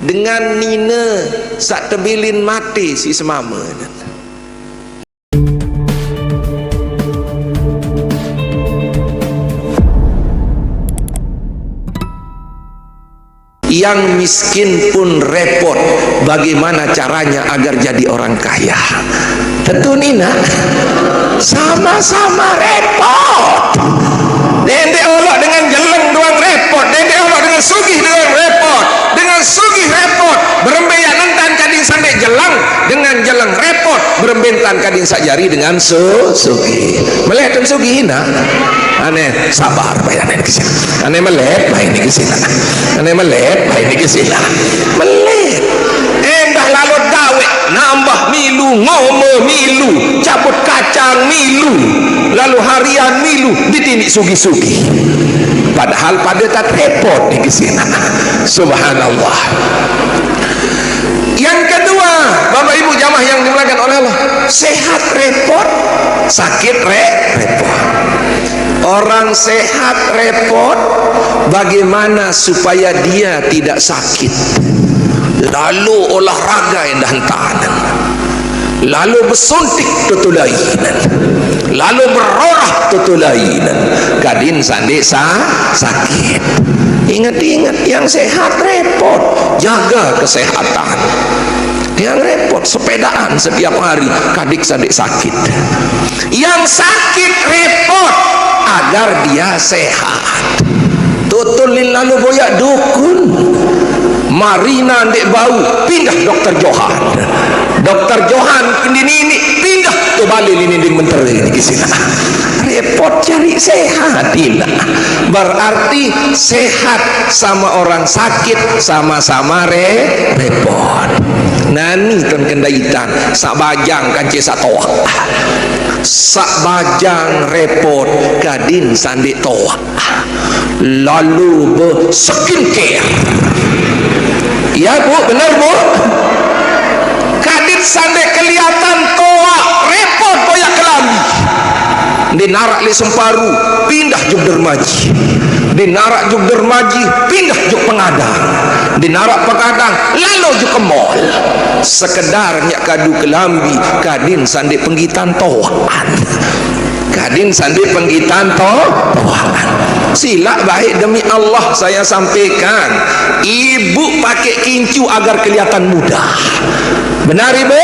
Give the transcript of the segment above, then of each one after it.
dengan nina sak tebilin mati si semama. Yang miskin pun repot bagaimana caranya agar jadi orang kaya. Tentu nina sama-sama repot. Dendek olok dengan jeleng doang repot, dendek olok dengan sugih doang repot, dengan sugih repot, berembeyak nentan kadin sampai jelang, dengan jeleng repot, berembentan kadin sak jari dengan sugih. Melihat dan sugih nak aneh sabar bayar aneh kesini, aneh melek bayar ini kesini, aneh melek bayar ini kesini, melek endah lalu dawe nambah milu, ngome milu, cabut kacang milu, lalu harian milu ditindik sugi-sugi, padahal pada tak repot di kesini. Subhanallah. Yang kedua, Bapak Ibu jamaah yang dimuliakan oleh Allah, sehat repot, sakit repot. Orang sehat repot, bagaimana supaya dia tidak sakit? Lalu olahraga yang hantanan, lalu bersuntik tutulainan, lalu berorah tutulainan, kadin sandi sakit. Ingat-ingat, yang sehat repot, jaga kesehatan. Yang repot sepedaan setiap hari, kadik sadik sakit. Yang sakit repot agar dia sehat. Tutulin lalu boyak dukun, Marina ndek bau, pindah dokter Johan. Dokter Johan ini pindah tu balik ini di menteri ini kisah. Repot cari sehat ini. Berarti sehat sama orang sakit sama-sama repot. Nani ton kendaitan sak bajang kan sak toa, sak bajang repot kadin sandik toa, lalu skincare. Ya bu, benar bu, kadin sandik kelihatan toa repot boyak kelambi, dinarak li semparu pindah juk dermaji, dinarak juk dermaji pindah juk pengadang, dinarak pengadang lalu juk ke mall, sekedar nyak kadu kelambi kadin sandi penggitan toan, kadin sandi penggitan toan. Sila baik demi Allah saya sampaikan, ibu pakai kincu agar kelihatan muda, benar ibu?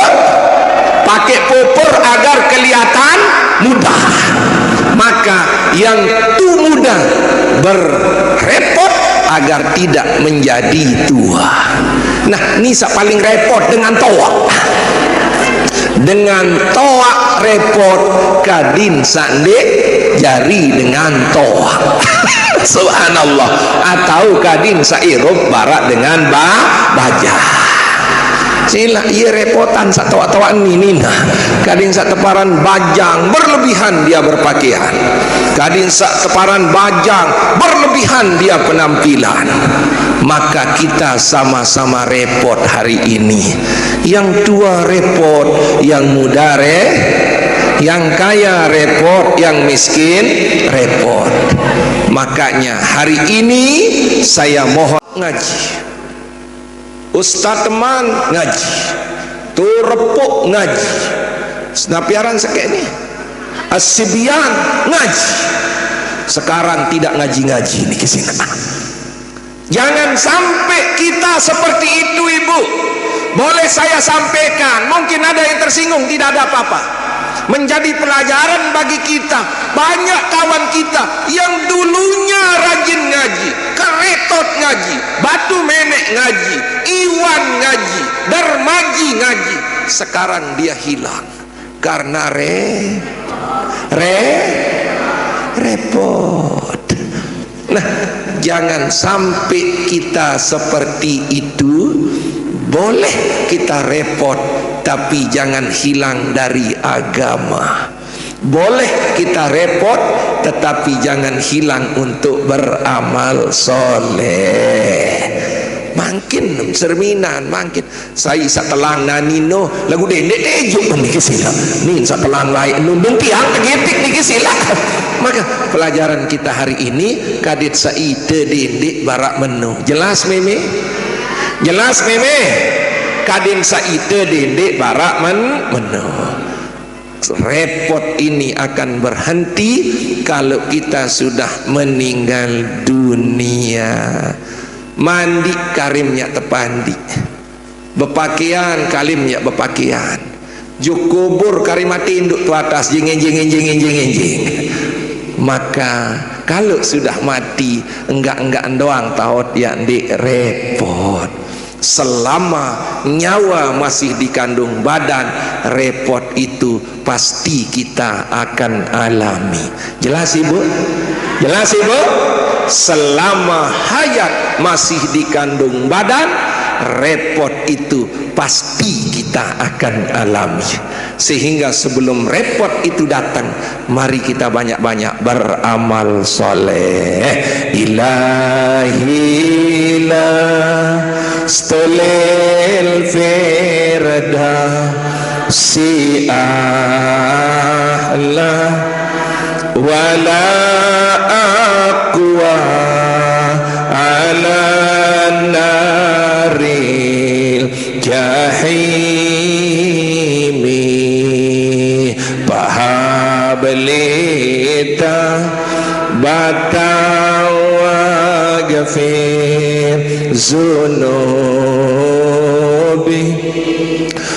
Pakai popor agar kelihatan muda, maka yang tu muda berrepot agar tidak menjadi tua. Nah, ini paling repot dengan toa. Dengan toa repot kadin sande jari dengan toa. Subhanallah. Atau kadin sairup barak dengan baja. Sila ia repotan sak toa-toaan ini nah. Kadin sak teparan bajang berlebihan dia berpakaian, kadin sak teparan bajang berlebihan dia penampilan. Maka kita sama-sama repot hari ini. Yang tua repot, yang muda yang kaya repot, yang miskin repot. Makanya hari ini saya mohon ngaji. Ustaz teman ngaji, tu repuk ngaji, senapiaran sekek ni asibian ngaji, sekarang tidak ngaji-ngaji ni kesini. Jangan sampai kita seperti itu ibu. Boleh saya sampaikan, mungkin ada yang tersinggung, tidak ada apa-apa, menjadi pelajaran bagi kita. Banyak kawan kita yang dulunya rajin ngaji, keretot ngaji, batu menek ngaji, iwan ngaji, dermaji ngaji, sekarang dia hilang karena repot. Nah, jangan sampai kita seperti itu. Boleh kita repot, tapi jangan hilang dari agama. Boleh kita repot, tetapi jangan hilang untuk beramal soleh. Makin cerminan, makin saya satelang nanino lagu dendek dejuk ni kesila, ni satelang lain nundung tiang tegetik ni kesila. Maka pelajaran kita hari ini kadit saite dendek barak menu. Jelas meme? Jelas meme kadin saite dendek barak meno. Repot ini akan berhenti kalau kita sudah meninggal dunia. Mandi karimnya tepandi, berpakaian kalimnya berpakaian, juk kubur karimati induk tu atas jing. Maka kalau sudah mati enggak doang tahu dia ndik repot. Selama nyawa masih dikandung badan, repot itu pasti kita akan alami. Jelas ibu? Jelas ibu? Selama hayat masih dikandung badan, repot itu pasti kita akan alami. Sehingga sebelum repot itu datang, mari kita banyak-banyak beramal soleh. Ilahilah stolil firda si ahla wala aqwa ala naril jahimi pahablita batawa gafir zunubi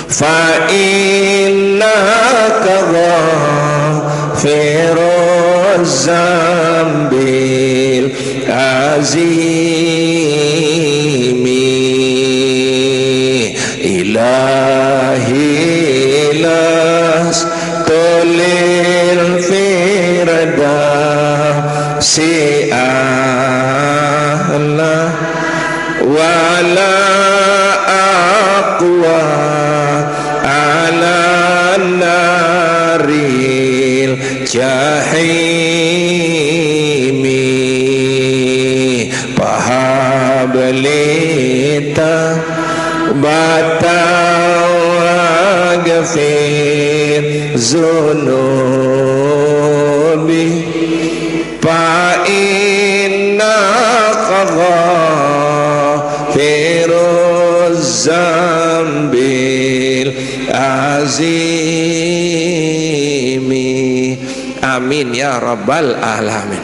fa innaka ghafiruz zambil azimi ilahi las tolil firda si Allah wala aqwa ala naril jahimi pahablita batawa gafir zunubi fa inna ghafiruz zambil azimi. Amin ya rabbal alamin.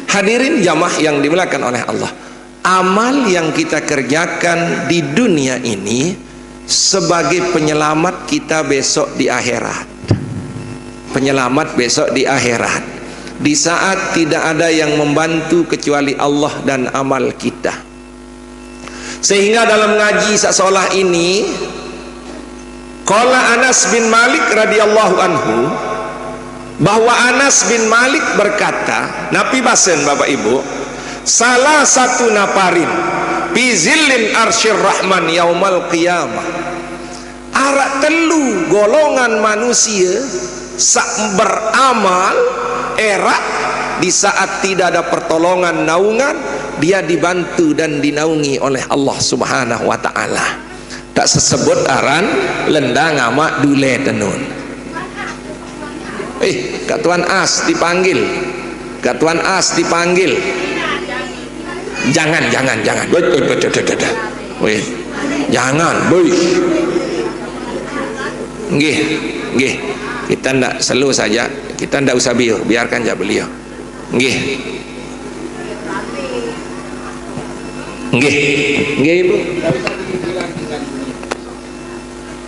Hadirin jamaah yang dimuliakan oleh Allah, amal yang kita kerjakan di dunia ini sebagai penyelamat kita besok di akhirat. Penyelamat besok di akhirat, di saat tidak ada yang membantu kecuali Allah dan amal kita. Sehingga dalam ngaji seolah ini, qala Anas bin Malik radhiyallahu anhu, bahwa Anas bin Malik berkata, Nabi basen Bapak Ibu, salah satu naparin fi zillin arsyir rahman yaumal qiyamah, arak telu golongan manusia sak beramal erat di saat tidak ada pertolongan naungan, dia dibantu dan dinaungi oleh Allah Subhanahu wa taala. Tak sesebut aran lendang amak dule tenun. Kak Tuan As dipanggil. Kak Tuan As dipanggil. Jangan. Wih. Jangan, boy. Nggih. Kita ndak selu saja. Kita ndak usah biarkan aja beliau. Nggih. Ibu.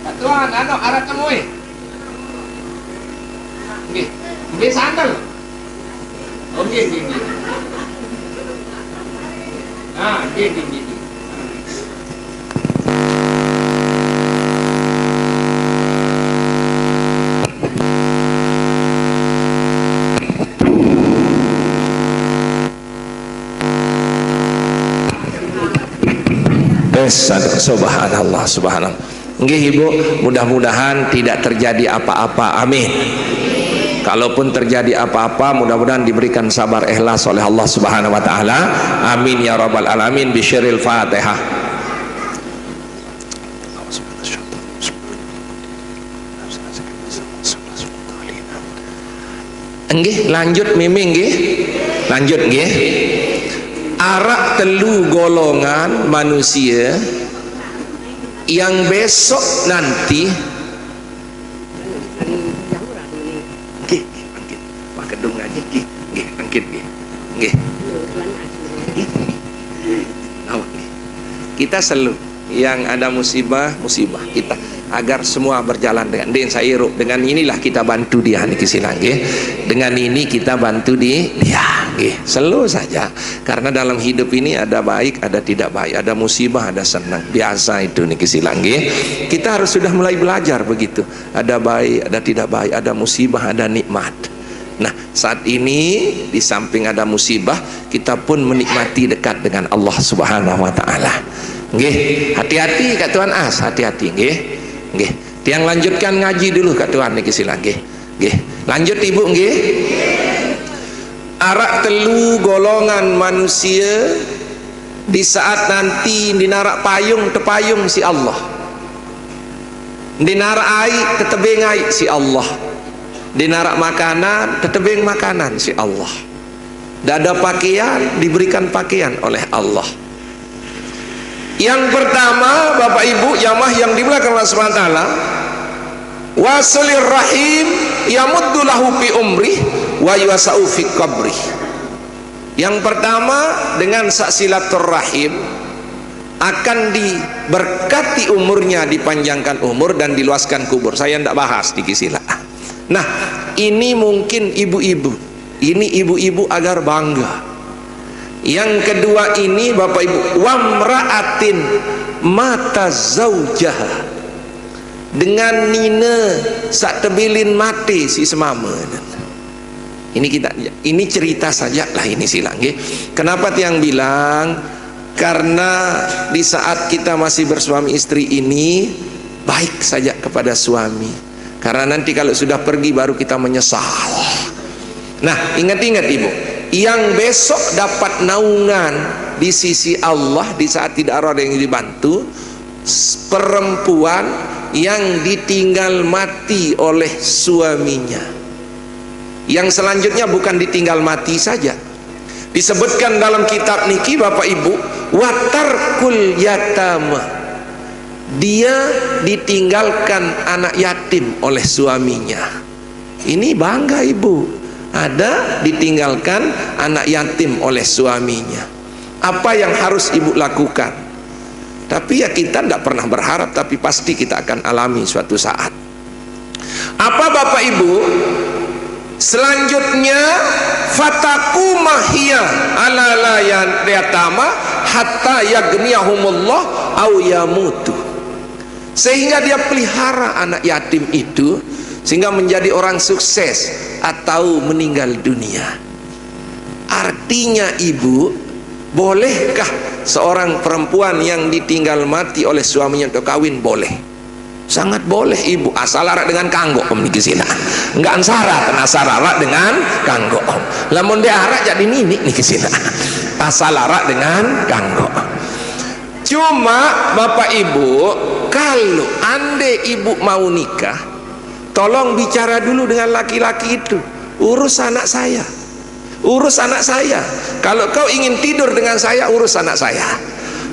Kak Tuan, arah temui. Nggih sandal. Oh nggih. Nah, nggih. Subhanallah. Nggih Ibu, mudah-mudahan tidak terjadi apa-apa. Amin. Kalaupun terjadi apa-apa, mudah-mudahan diberikan sabar ikhlas oleh Allah Subhanahu wa taala. Amin ya rabbal alamin. Bisyiril Fatihah. Nggih, lanjut Mimi nggih. Lanjut nggih. arak telu golongan manusia yang besok nanti kita selalu yang ada musibah kita agar semua berjalan dengan sairuk, dengan inilah kita bantu dia niki silang nggih. Dengan ini kita bantu dia nggih. Selalu saja, karena dalam hidup ini ada baik, ada tidak baik, ada musibah, ada senang. Biasa itu niki silang nggih. Kita harus sudah mulai belajar begitu. Ada baik, ada tidak baik, ada musibah, ada nikmat. Nah, saat ini di samping ada musibah, kita pun menikmati dekat dengan Allah Subhanahu wa taala. Nggih, hati-hati Kak Tuan As, hati-hati nggih. Nggih, tiang lanjutkan ngaji dulu Kak Tuan niki silang nggih. Nggih, lanjut Ibu nggih. Arak telu golongan manusia di saat nanti dinarak payung tepayung si Allah. Dinarak air tetebeng air si Allah. Dinarak makanan tetebeng makanan si Allah. Dada pakaian diberikan pakaian oleh Allah. Yang pertama Bapak Ibu jamaah yang dimuliakan Allah Subhanahu wa taala, wasilir rahim yamuddu lahu fi umri wa yuwasau fi qabri. Yang pertama, dengan silaturahim akan diberkati umurnya, dipanjangkan umur dan diluaskan kubur. Saya tidak bahas di kisila. Nah, ini mungkin ibu-ibu, ini ibu-ibu agar bangga. Yang kedua ini Bapak Ibu, wamra'atin mata zaujaha, dengan nina sak tebilin mati si semama. Ini cerita saja lah ini silang nggih. Kenapa tiang bilang? Karena di saat kita masih bersuami istri ini baik saja kepada suami, karena nanti kalau sudah pergi baru kita menyesal. Nah, ingat-ingat Ibu, yang besok dapat naungan di sisi Allah di saat tidak ada yang dibantu, perempuan yang ditinggal mati oleh suaminya. Yang selanjutnya bukan ditinggal mati saja, disebutkan dalam kitab niki Bapak Ibu, watarkul yatama, dia ditinggalkan anak yatim oleh suaminya. Ini bangga Ibu, ada ditinggalkan anak yatim oleh suaminya. Apa yang harus Ibu lakukan? Tapi ya kita tidak pernah berharap, tapi pasti kita akan alami suatu saat. Apa Bapak Ibu? Selanjutnya, fataku mahia ala la yatama hatta yagniyahumullah au yamutu, sehingga dia pelihara anak yatim itu sehingga menjadi orang sukses atau meninggal dunia. Artinya Ibu, bolehkah seorang perempuan yang ditinggal mati oleh suaminya untuk kawin? Boleh, sangat boleh Ibu, asal larak dengan kanggo om niki sina. Enggak ansara kena sararak dengan kanggo om. Lamun dia arak jadi nini niki sina. Asal larak dengan kanggo. Cuma Bapak Ibu, kalau ande Ibu mau nikah, tolong bicara dulu dengan laki-laki itu. Urus anak saya, urus anak saya. Kalau kau ingin tidur dengan saya, urus anak saya.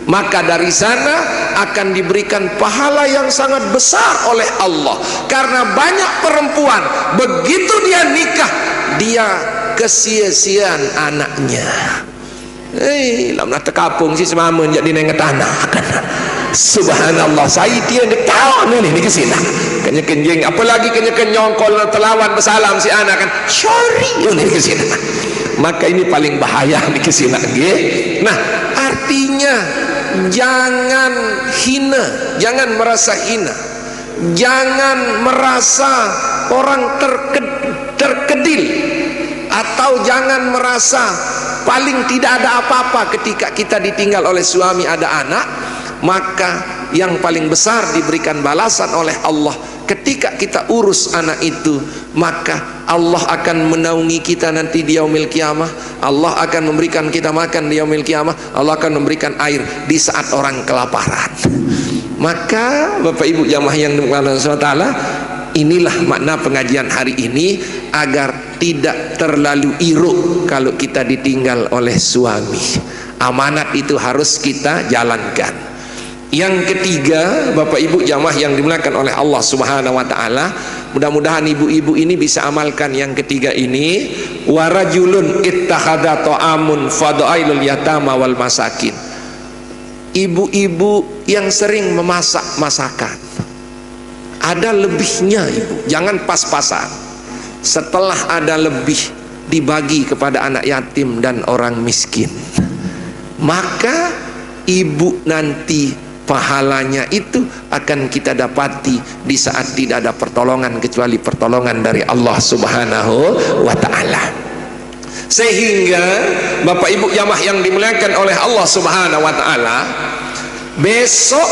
Maka dari sana akan diberikan pahala yang sangat besar oleh Allah. Karena banyak perempuan begitu dia nikah, dia kesia-siaan anaknya. Lamna tekapung si semama jadi nenget anak. Subhanallah, saya dia tahu nih ke sini. Kenya kenjeng, apalagi kenya kenyongkol telawan bersalam si anak kan. Sorry nih ke sini. Maka ini paling bahaya nih ke sini. Nah, artinya jangan hina, jangan merasa hina, jangan merasa orang terkedil, atau jangan merasa paling tidak ada apa-apa ketika kita ditinggal oleh suami ada anak. Maka yang paling besar diberikan balasan oleh Allah ketika kita urus anak itu. Maka Allah akan menaungi kita nanti di yaumil kiamah. Allah akan memberikan kita makan di yaumil kiamah. Allah akan memberikan air di saat orang kelaparan. Maka Bapak Ibu jamaah yang dimuliakan Allah SWT, inilah makna pengajian hari ini, agar tidak terlalu iruk kalau kita ditinggal oleh suami. Amanat itu harus kita jalankan. Yang ketiga, Bapak Ibu jamaah yang dimuliakan oleh Allah Subhanahu wa taala, mudah-mudahan ibu-ibu ini bisa amalkan yang ketiga ini. Warajulun ittakhadha ta'amun fada'ilul yatama wal masakin. Ibu-ibu yang sering memasak masakan, ada lebihnya ibu, jangan pas-pasan. Setelah ada lebih, dibagi kepada anak yatim dan orang miskin, maka ibu nanti pahalanya itu akan kita dapati di saat tidak ada pertolongan kecuali pertolongan dari Allah Subhanahu wa ta'ala. Sehingga Bapak Ibu jamaah yang dimuliakan oleh Allah Subhanahu wa ta'ala, besok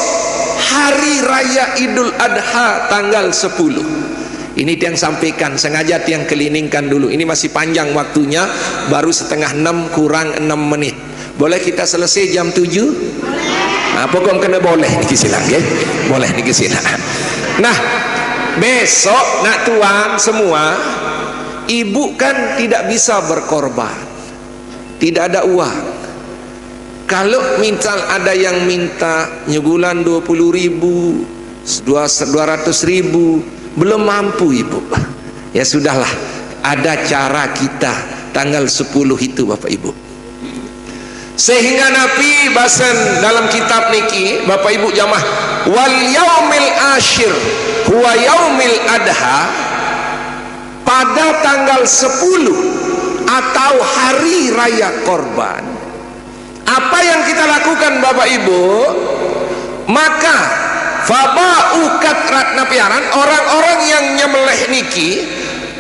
hari raya Idul Adha tanggal 10, ini yang sampaikan, sengaja yang keliningkan dulu, ini masih panjang waktunya, baru setengah 6 kurang 6 menit. Boleh kita selesai jam 7? Nah, pokoknya kena boleh niki silang ya. Boleh niki silang. Nah, besok nak tuan semua, ibu kan tidak bisa berkorban, tidak ada uang. Kalau misal ada yang minta nyugulan 20.000, 200.000, belum mampu ibu, ya sudahlah, ada cara kita tanggal 10 itu Bapak Ibu. Sehingga Nabi bahasan dalam kitab niki Bapak Ibu jamaah, wal yaumil asyir huwa yaumil adha, pada tanggal 10 atau hari raya korban, apa yang kita lakukan Bapak Ibu? Maka faba'u katrat napiaran, orang-orang yang nyembelih niki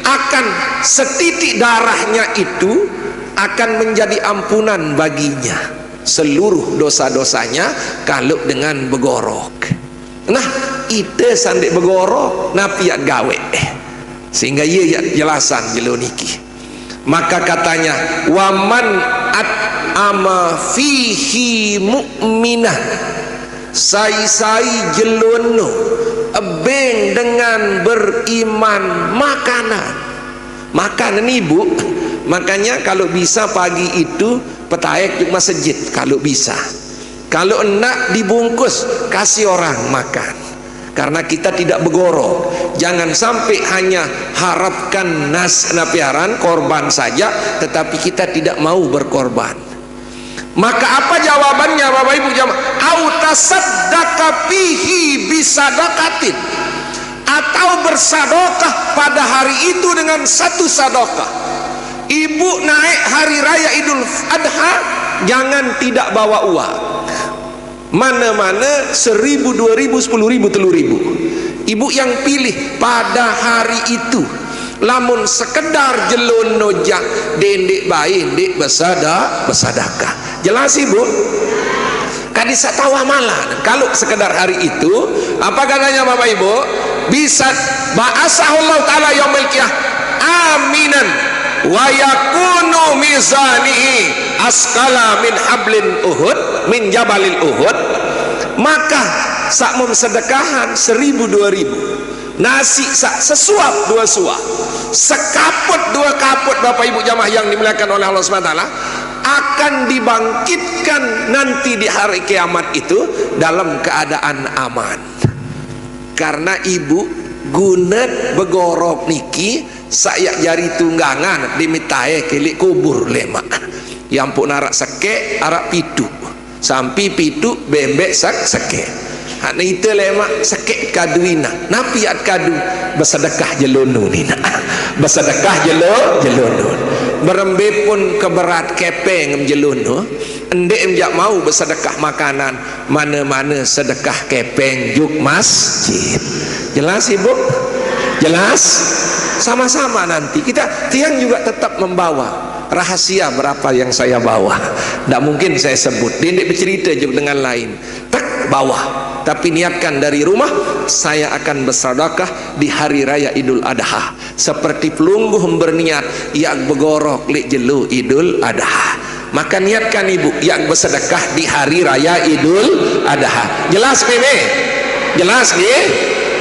akan setitik darahnya itu akan menjadi ampunan baginya seluruh dosa-dosanya kalau dengan begorok. Nah, ite sandik begorok napiat gawe, sehingga ia jelasan jelo niki. Maka katanya, waman at'ama fihi mu'minah, sai-sai jelono ebeng dengan beriman makanan ibu. Makanya kalau bisa pagi itu petaek di masjid kalau bisa, kalau enak dibungkus kasih orang makan, karena kita tidak begorok. Jangan sampai hanya harapkan napiaran korban saja tetapi kita tidak mau berkorban. Maka apa jawabannya Bapak Ibu jamaah? Au tasaddaqa fihi bisadaqatin, atau bersadaqah pada hari itu dengan satu sadaqah. Ibu naik hari raya Idul Adha, jangan tidak bawa uang. Mana-mana 1.000, 2.000, 10.000, 3.000. Ibu yang pilih pada hari itu. Lamun sekedar jelono jak dendek baik dek bersadakah. Jelas ibu? Kadisa tawa malah. Kalau sekedar hari itu, apa katanya Bapak Ibu? Bisa ba'asahullahu ta'ala yaumil qiyamah aminan wa yakunu mizanihi askala min hablin uhud min jabalil uhud. Maka sakmum sedekahan 1.000, 2.000, nasi sesuap 2 suap, sekaput 2 kaput Bapak Ibu jamaah yang dimuliakan oleh Allah SWT, akan dibangkitkan nanti di hari kiamat itu dalam keadaan aman. Karena ibu gunet begorok niki saya jari tunggangan dimitae kelik kubur lemak yang pun arak seke arak pitu sampai pitu bembek seke hak itu lemak seke kaduina napiat kadu bersedekah jelunu nina bersedekah jelunu berembe pun keberat kepeng jelunu endek enjak mau bersedekah makanan, mana-mana sedekah kepeng juk masjid. Jelas ibu? Jelas? Sama-sama nanti kita tiang juga tetap membawa rahasia berapa yang saya bawa, tidak mungkin saya sebut, dendek bercerita juga dengan lain, tak bawah. Tapi niatkan dari rumah, saya akan bersedekah di hari raya Idul Adha seperti pelungguh berniat yang begorok lek jelu Idul Adha. Maka niatkan ibu yang bersedekah di hari raya Idul Adha. Jelas bebe? Jelas nih?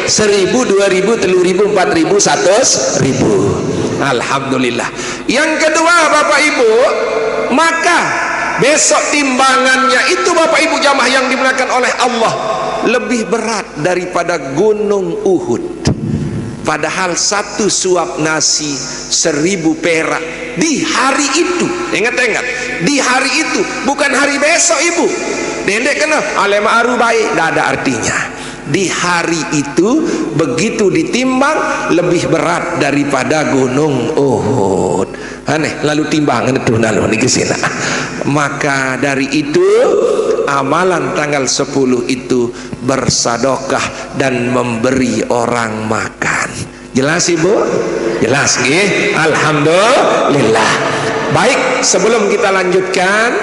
1.000, 2.000, 3.000, 4.000, 100.000. Alhamdulillah. Yang kedua Bapak Ibu, maka besok timbangannya itu Bapak Ibu jamaah yang dimuliakan oleh Allah lebih berat daripada gunung Uhud. Padahal satu suap nasi 1000 perak di hari itu. Ingat-ingat, di hari itu, bukan hari besok Ibu. Dendek kena alema aru baik, tidak ada artinya. Di hari itu begitu ditimbang lebih berat daripada gunung Uhud. Aneh, lalu timbangan itu lalu ni kesina. Maka dari itu amalan tanggal 10 itu bersedekah dan memberi orang makan. Jelas Ibu? Jelas nggih? Alhamdulillah. Baik, sebelum kita lanjutkan,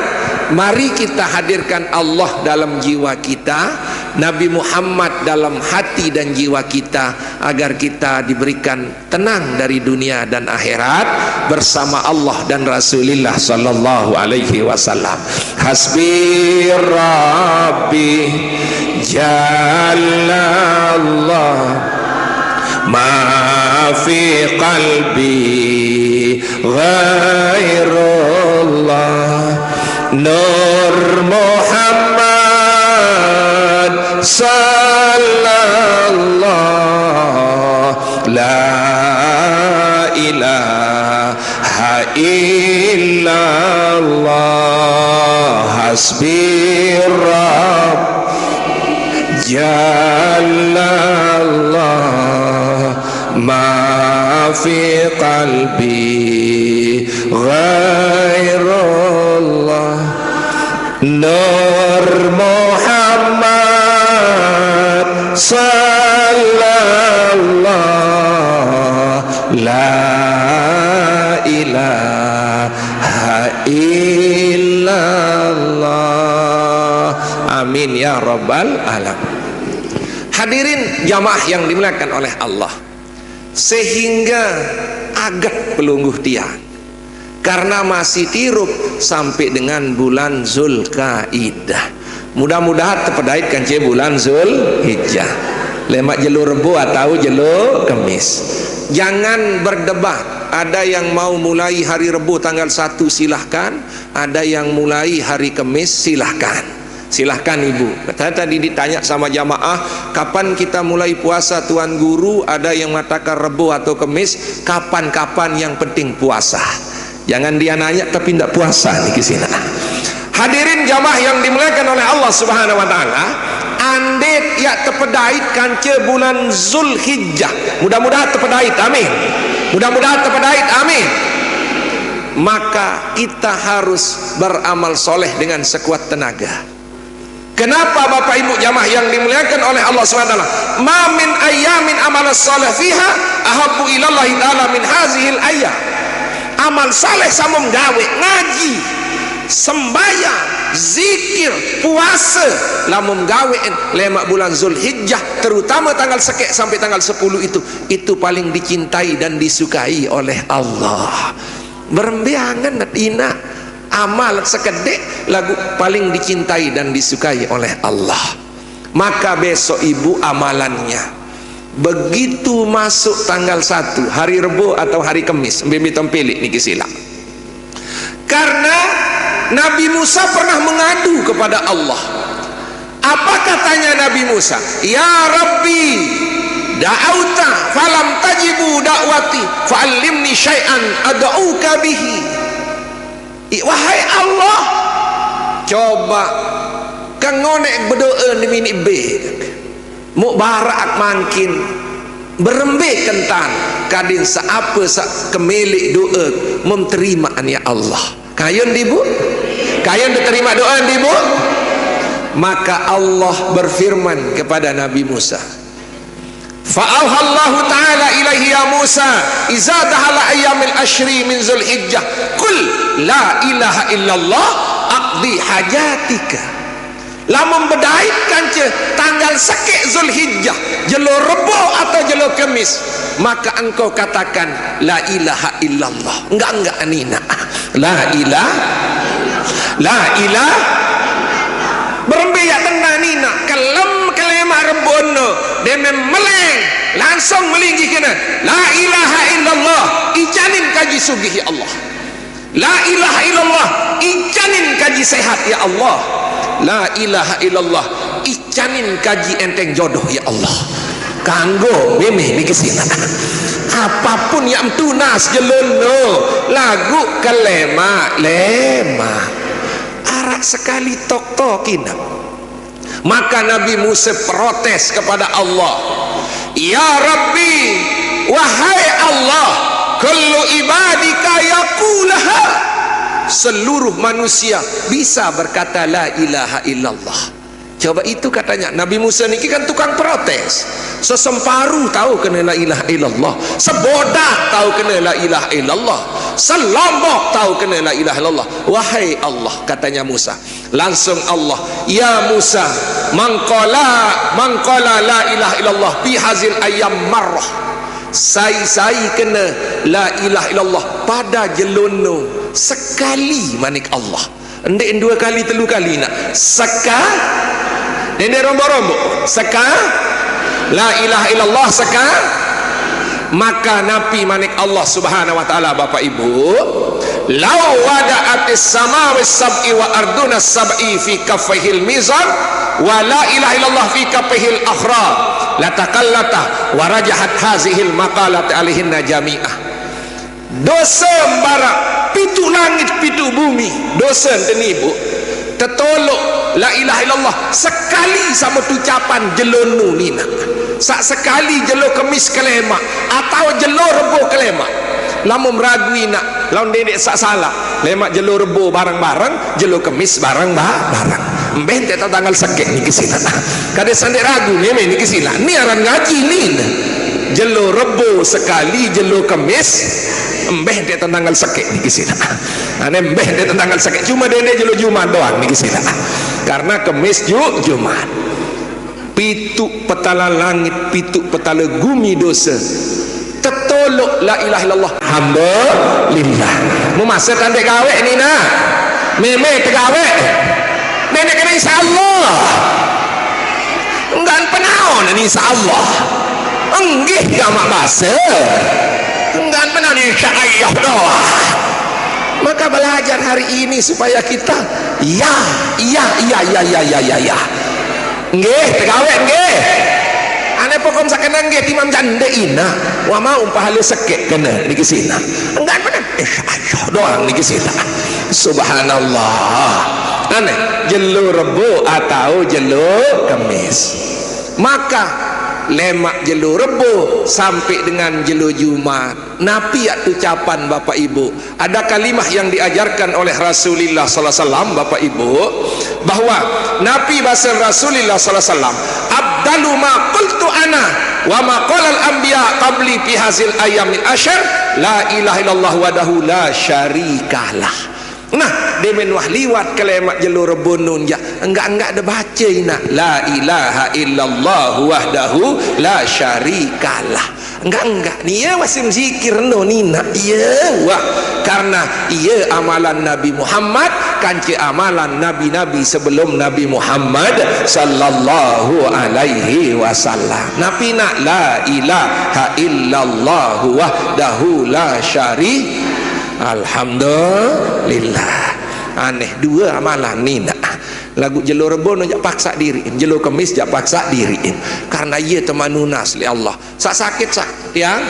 mari kita hadirkan Allah dalam jiwa kita, Nabi Muhammad dalam hati dan jiwa kita, agar kita diberikan tenang dari dunia dan akhirat bersama Allah dan Rasulullah sallallahu alaihi wasallam. Hasbi Rabbi Jalla Allah ma fi qalbi ghairullah Nur Muhammad sallallahu la ilaha illallah hasbi rabb jalallah ma fi qalbi ghairullah Nur Muhammad sallallahu la ilaha illallah. Amin ya rabbal alamin. Hadirin jamaah yang dimuliakan oleh Allah, sehingga agak pelungguh tiang karena masih tirup sampai dengan bulan Zulkaidah. Mudah-mudahan terpedait kan bulan Zulhijjah, lemak jelu Rebo atau jelu Kemis. Jangan berdebat. Ada yang mau mulai hari Rebo tanggal 1 silahkan, ada yang mulai hari Kemis silahkan. Silahkan Ibu. Tadi ditanya sama jamaah, kapan kita mulai puasa Tuan Guru? Ada yang mengatakan Rebo atau Kemis. Kapan-kapan, yang penting puasa. Jangan dia nanya tapi tidak puasa nih ke sini. Hadirin jamaah yang dimuliakan oleh Allah Subhanahu wa taala, andai ya terpedait kanca bulan Zulhijjah. Mudah-mudahan terpedait, amin. Mudah-mudahan terpedait, amin. Maka kita harus beramal soleh dengan sekuat tenaga. Kenapa Bapak Ibu jamaah yang dimuliakan oleh Allah SWT? Ma min ayamin amalas salih fiha ahabbu ilallahi ta'ala min hazihil ayam. Amal saleh sama menggawe, ngaji, sembahyang, zikir, puasa, lamun gawein lemak bulan Zulhijjah, terutama tanggal sekek sampai tanggal 10 itu paling dicintai dan disukai oleh Allah. Berembiangan ina amal sekedek lagu paling dicintai dan disukai oleh Allah. Maka besok Ibu amalannya begitu masuk tanggal 1 hari Rebo atau hari Kemis, bibitom pilih niki sila. Karena Nabi Musa pernah mengadu kepada Allah. Apa katanya Nabi Musa? Ya Rabbi, da'auta falam tajibu da'wati fa'allimni syai'an ad'uka bihi. Wahai Allah, coba kangonek berdoa di mini B mubarak makin berembe kentan kadin seapa sak kemilik doa memterimaan ya Allah. Kayun dibu, kayun diterima doa dibu. Maka Allah berfirman kepada Nabi Musa, fa'auhallahu ta'ala ilaihi ya Musa iza dahala ayyamil ashri min Zulhijjah qul la ilaha illallah aqdi hajatika. Lamun bedaitkan tanggal sekek Zulhijjah jelo Rebo atau jelo Kemis, maka engkau katakan la ilaha illallah. Enggak anina la ilah berembe ya tenanina kelem kelema rebono dia meleng langsung melinggi kena la ilaha illallah ijanin kaji sugih ya Allah, la ilaha illallah ijanin kaji sehat ya Allah, la ilaha illallah ijanin kaji enteng jodoh ya Allah. Kanggo meme ni kesina apapun yang tunas jelono lagu kelema lema arak sekali tok tokin. Maka Nabi Musa protes kepada Allah, ya Rabbi, wahai Allah, kullu ibadika yaqulaha, seluruh manusia bisa berkata la ilaha illallah. Coba itu katanya Nabi Musa ni kan tukang protes. Sesemparuh tahu kena la ilaha illallah, sebodak tahu kena la ilaha illallah, selombok tahu kena la ilaha illallah. Wahai Allah, katanya Musa. Langsung Allah, ya Musa, mangqala la ilaha illallah fi hazil ayyam marrah. Sai kena la ilaha illallah pada jelono sekali manik Allah. Endek dua kali telu kali nak sekali. Ini rombo-rombo seka la ilaha illallah seka. Maka Nabi manik Allah subhanahu wa ta'ala, Bapak Ibu, lau wada'atis samawis sab'i wa arduna sab'i fi kaffihil mizan wa la ilaha illallah fi kaffihil akhra latakallata wa rajahat hazihil maqalat alihinna jami'ah. Dosa barak pitu langit pitu bumi dosa tenibu tertolok la ilaha illallah sekali sama ucapan jelonu ni nak sak sekali jelo kemis kelema atau jelo rebo kelema lamun meragui nak lamun dedek sak salah lemak jelo rebo barang-barang jelo kemis barang-barang mbeh tak tanggal sekek ni kesina kada sandek ragu meme ni kesina ni aran ngaji ni jelo rebo sekali jelo kemis mbeh dia tanggal sekek ni kesina ane mbeh dia tanggal sekek cuma dia jelo Jumat doang ni kesina karena kemis Jumat. Pitu petala langit pitu petala gumi dosa tertolok la ilaha illallah alhamdulillah. Mu masa tandek gawe ni nak meme tegawe nenek kena insyaallah enggak penaon ni insyaallah enggih gamak masa enggak penaon insyaallah doa. Maka belajar hari ini supaya kita ya nggih tegawe nggih ane pokom sakena nggih timam jande ina wa mau pahala sekek kena niki sina enggak benar insyaallah doang niki sina subhanallah ane jelo rebo atau jelo kemis. Maka lemak jelo rebo sampai dengan jelo Jumat Nabi ucapan Bapak Ibu ada kalimah yang diajarkan oleh Rasulullah sallallahu alaihi wasallam Bapak Ibu bahwa Nabi basal Rasulullah sallallahu alaihi wasallam abdalu ma qultu ana wa ma qala al anbiya qabli fi hazil ayyamil asyar la ilaha illallah wahdahu la syarikalah. Nah demen wah liwat kalimat jalur rebunun ya enggak ada baca ina la ilaha illallah wahdahu la syarikalah enggak ni ya wasim zikir no nina iya wah karena iya amalan Nabi Muhammad kanci amalan nabi-nabi sebelum Nabi Muhammad sallallahu alaihi wasallam. Nabi nak la ilaha illallah wahdahu la syarikalah. Alhamdulillah. Aneh dua amalan ni nak lagu jelo rebon jak paksa diri jelo kemis jak paksa diri karena ia temanunas li Allah sak sakit sak yang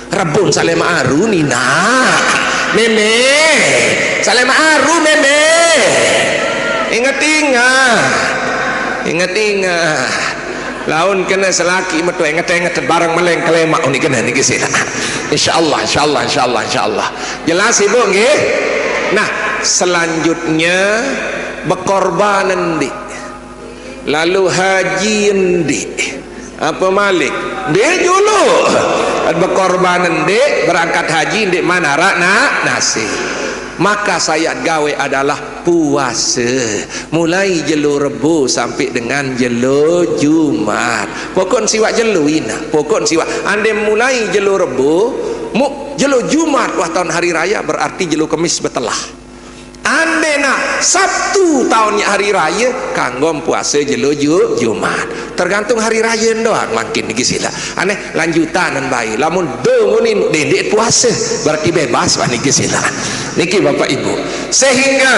rebon salema aru ni nak meme salema aru meme ingat laun kena selaki metu ingat barang meleng kelemak ni kena ni kisah insyaallah jelas ibu nggih. Nah selanjutnya berkorban endi lalu haji endi apa malik dia dulu berkorban endi berangkat haji endi mana rakna nasi. Maka saya gawe adalah puasa mulai jelo rebo sampai dengan jelo Jumat pokok siwak jelo ina pokok siwak ande mulai jelo rebo jelo Jumat wah tahun hari raya berarti jelo kemis betelah ande nak Sabtu tahunnya hari raya kanggom puasa jelo Jumat tergantung hari raya doang makin niki sila aneh lanjutan dan baik lamun dengunin dendek puasa berarti bebas wah niki sila niki Bapak Ibu. Sehingga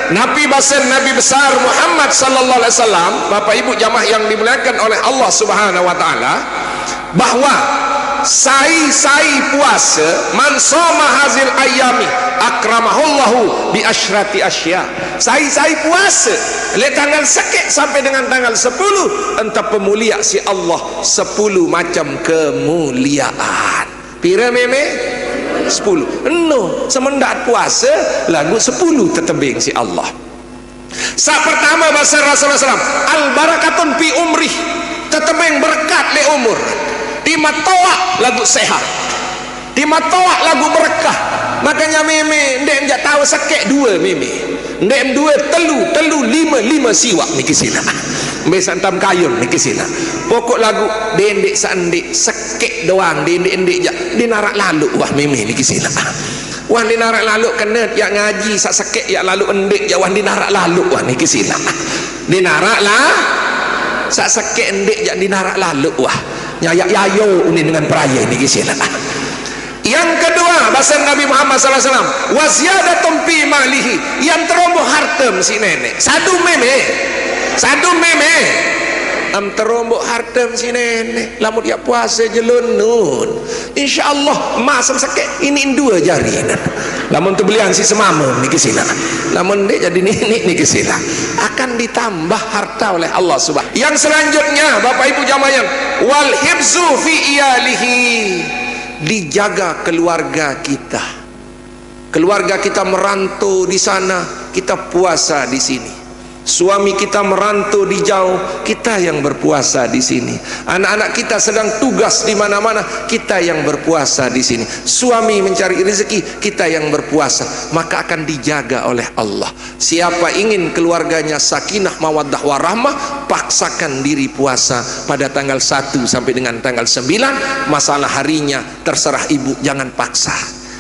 Nabi besar Muhammad sallallahu alaihi wasallam, Bapak Ibu jamaah yang dimuliakan oleh Allah Subhanahu wa taala, bahwa sai puasa man soma hazil ayami akramahullahu bi asyrati asya. Sai puasa le tanggal sekek sampai dengan tanggal 10 entah pemulia si Allah 10 macam kemuliaan. Pira meme 10 no semendak puasa lagu 10 tetebing si Allah. Saat pertama bahasa Rasulullah SAW al barakatun fi umrih, tetebing berkat le umur. Di matoak lagu sehat, di matoak lagu berkah. Makanya meme ndek enjak tahu sekek dua meme ndek dua telu lima siwak niki sila besan tam kayun niki sila pokok lagu dendek sandik sekek doang dendek jak dinarak lalu wah meme niki sila wah dinarak lalu kena ya ngaji sak sekek ya lalu endek ya wah dinarak lalu wah niki sila dinarak lah sak sekek endek ya dinarak lalu wah nyayak yayo ini dengan peraya niki sila. Yang kedua bahasa Nabi Muhammad SAW waziyadatun fi malihi, yang terombok hartem si nenek satu meme am terombok hartem si nenek lamun dia puasa jelunun insyaallah masam sekek ini dua jari lamun tu belian si semama niki sila lamun dia jadi niki sila akan ditambah harta oleh Allah Subhanahu. Yang selanjutnya Bapak Ibu jamaah yang wal hibzu fi iyalihi, dijaga keluarga kita merantau di sana, kita puasa di sini. Suami kita merantau di jauh, kita yang berpuasa di sini. Anak-anak kita sedang tugas di mana-mana, kita yang berpuasa di sini. Suami mencari rezeki, kita yang berpuasa, maka akan dijaga oleh Allah. Siapa ingin keluarganya sakinah mawaddah warahmah, paksakan diri puasa pada tanggal 1 sampai dengan tanggal 9. Masalah harinya terserah ibu, jangan paksa.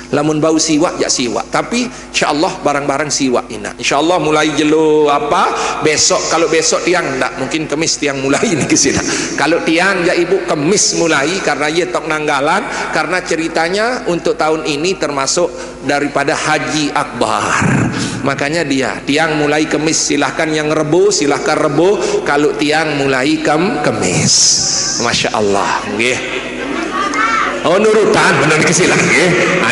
Lamun bau siwak ya siwak, tapi insyaallah barang-barang siwak ina insyaallah mulai jelo apa besok. Kalau besok tiang ndak mungkin kemis tiang mulai ini kesina. Kalau tiang ya ibu kemis mulai karena ye tok nanggalan, karena ceritanya untuk tahun ini termasuk daripada haji akbar, makanya tiang mulai kemis. Silahkan yang rebo silahkan rebo, kalau tiang mulai kemis. Masya Allah nggih. Oh nurutan benar kesilang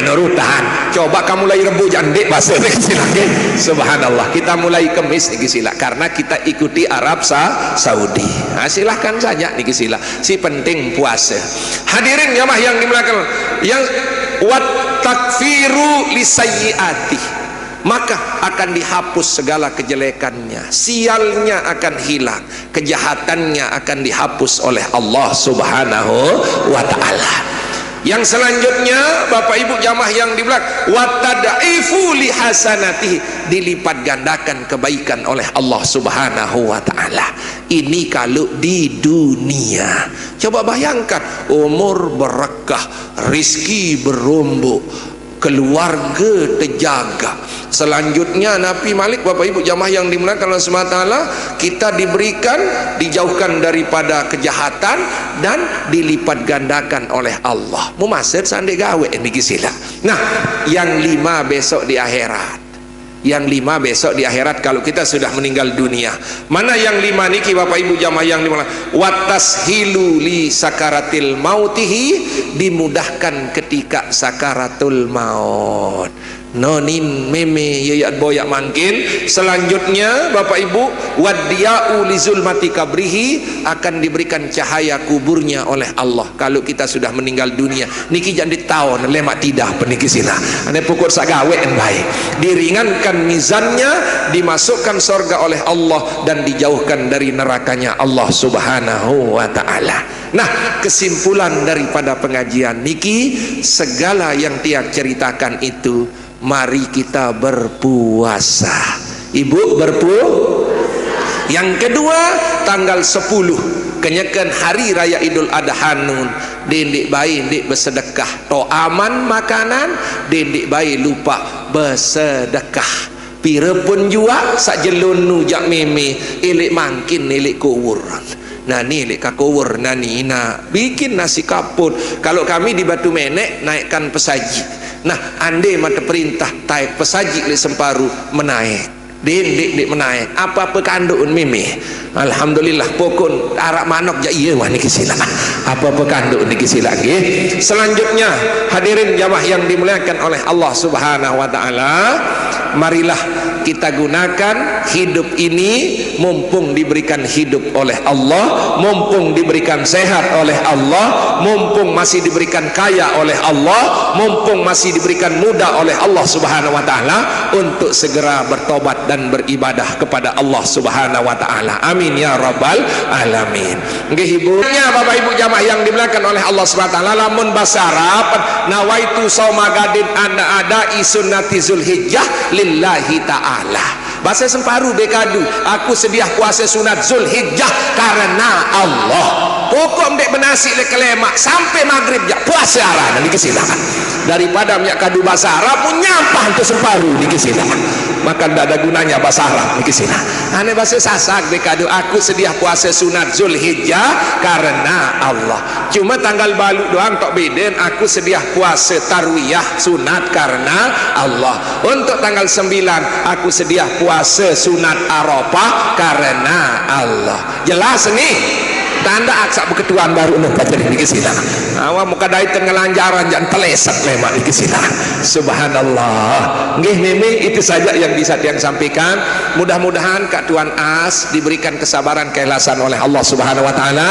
nurutan. Coba kamu mulai rebu jandek bahasa kesilang subhanallah. Kita mulai kemis nih kesila karena kita ikuti Arab Saudi. Nah, silahkan saja nih kesila, si penting puasa. Hadirin jamaah yang dimuliakan, yang wat takfiru lisayyiati, maka akan dihapus segala kejelekannya, sialnya akan hilang, kejahatannya akan dihapus oleh Allah Subhanahu wa ta'ala. Yang selanjutnya Bapak Ibu jamaah yang dimuliakan, watadaifu lihasanatihi, dilipat gandakan kebaikan oleh Allah Subhanahu wa ta'ala. Ini kalau di dunia. Coba bayangkan, umur berkah, rizki berombok, keluarga terjaga. Selanjutnya Nabi Malik Bapak Ibu jamaah yang dimuliakan Allah Subhanahu wa taala, kita diberikan, dijauhkan daripada kejahatan dan dilipat gandakan oleh Allah. Mu maksud sande gawe niki sila. Nah, yang 5 besok di akhirat. Yang 5 besok di akhirat kalau kita sudah meninggal dunia. Mana yang 5 niki Bapak Ibu jamaah yang dimuliakan? Watashilu li sakaratil mautihi, dimudahkan ketika sakaratul maut. Nonin meme yayat boyak mangkin. Selanjutnya Bapak Ibu, wadiya'u lizulmati kabrihi, akan diberikan cahaya kuburnya oleh Allah kalau kita sudah meninggal dunia. Niki jangan ditawon lemak tidak peniki sila ane pukul sagawe en baik, diringankan mizannya, dimasukkan surga oleh Allah dan dijauhkan dari nerakanya Allah Subhanahu wa ta'ala. Nah, kesimpulan daripada pengajian niki, segala yang tiang ceritakan itu, mari kita berpuasa. Ibu berpuasa. Yang kedua, tanggal 10 kenyakan hari raya Idul Adha nun, dendik bayi ndik bersedekah, to aman makanan, dendik bayi lupa bersedekah. Pira pun jua sak jelun nu jak meme, elik mangkin elik kuwur. nani lek kakowur nani bikin nasi kapur. Kalau kami di Batu Menek naikkan pesaji. Nah, andai mata perintah taik pesaji lek Semparu menaik. Dek menaik apa-apa kandun mimi. Alhamdulillah pokon arak manok ja iya wah niki sila. Apa-apa kandun niki sila nggih. Selanjutnya hadirin jamaah yang dimuliakan oleh Allah Subhanahu wa taala, marilah kita gunakan hidup ini mumpung diberikan hidup oleh Allah, mumpung diberikan sehat oleh Allah, mumpung masih diberikan kaya oleh Allah, mumpung masih diberikan muda oleh Allah Subhanahu wa taala, untuk segera bertobat dan beribadah kepada Allah Subhanahu wa taala. Amin ya rabbal alamin. Nggih ibunya Bapak Ibu jamaah yang dimuliakan oleh Allah Subhanahu wa taala, lamun bahasa Arab nawaitu saumagadin ana ada sunnati Zulhijjah lillahi taala. Bahasa Semparu bekadu, aku sedia puasa sunat Zulhijjah karena Allah. Pokok mbek benasi le kelemak sampai maghrib ya puasa arah niki silakan. Daripada minyak kadu bahasa Arab nyampah untuk Semparu niki silakan. Maka tidak ada gunanya bahasa Arab niki silakan. Ane bahasa Sasak bekadu, aku sedia puasa sunat Zulhijjah karena Allah. Cuma tanggal balu doang tok beden, aku sedia puasa tarwiyah sunat karena Allah. Untuk tanggal 9 aku sedia puasa sunat Arafah karena Allah. Jelas nih? Tanda aksa beketuan baru noh patri niki sila. Awak muka dai tengelanjaran jangan telesak lemak niki sila. Subhanallah. Nggih mimi itu saja yang bisa yang sampaikan. Mudah-mudahan Kak Tuan As diberikan kesabaran keikhlasan oleh Allah Subhanahu wa taala.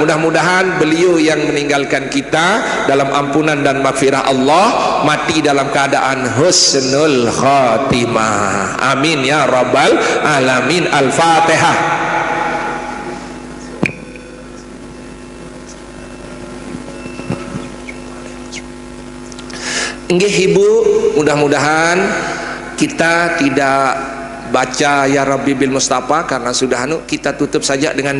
Mudah-mudahan beliau yang meninggalkan kita dalam ampunan dan maghfirah Allah, mati dalam keadaan husnul khatimah. Amin ya rabbal alamin. Al-Fatihah. Nggih Ibu, mudah-mudahan kita tidak baca ya Rabbi bil Mustafa karena sudah kita tutup saja dengan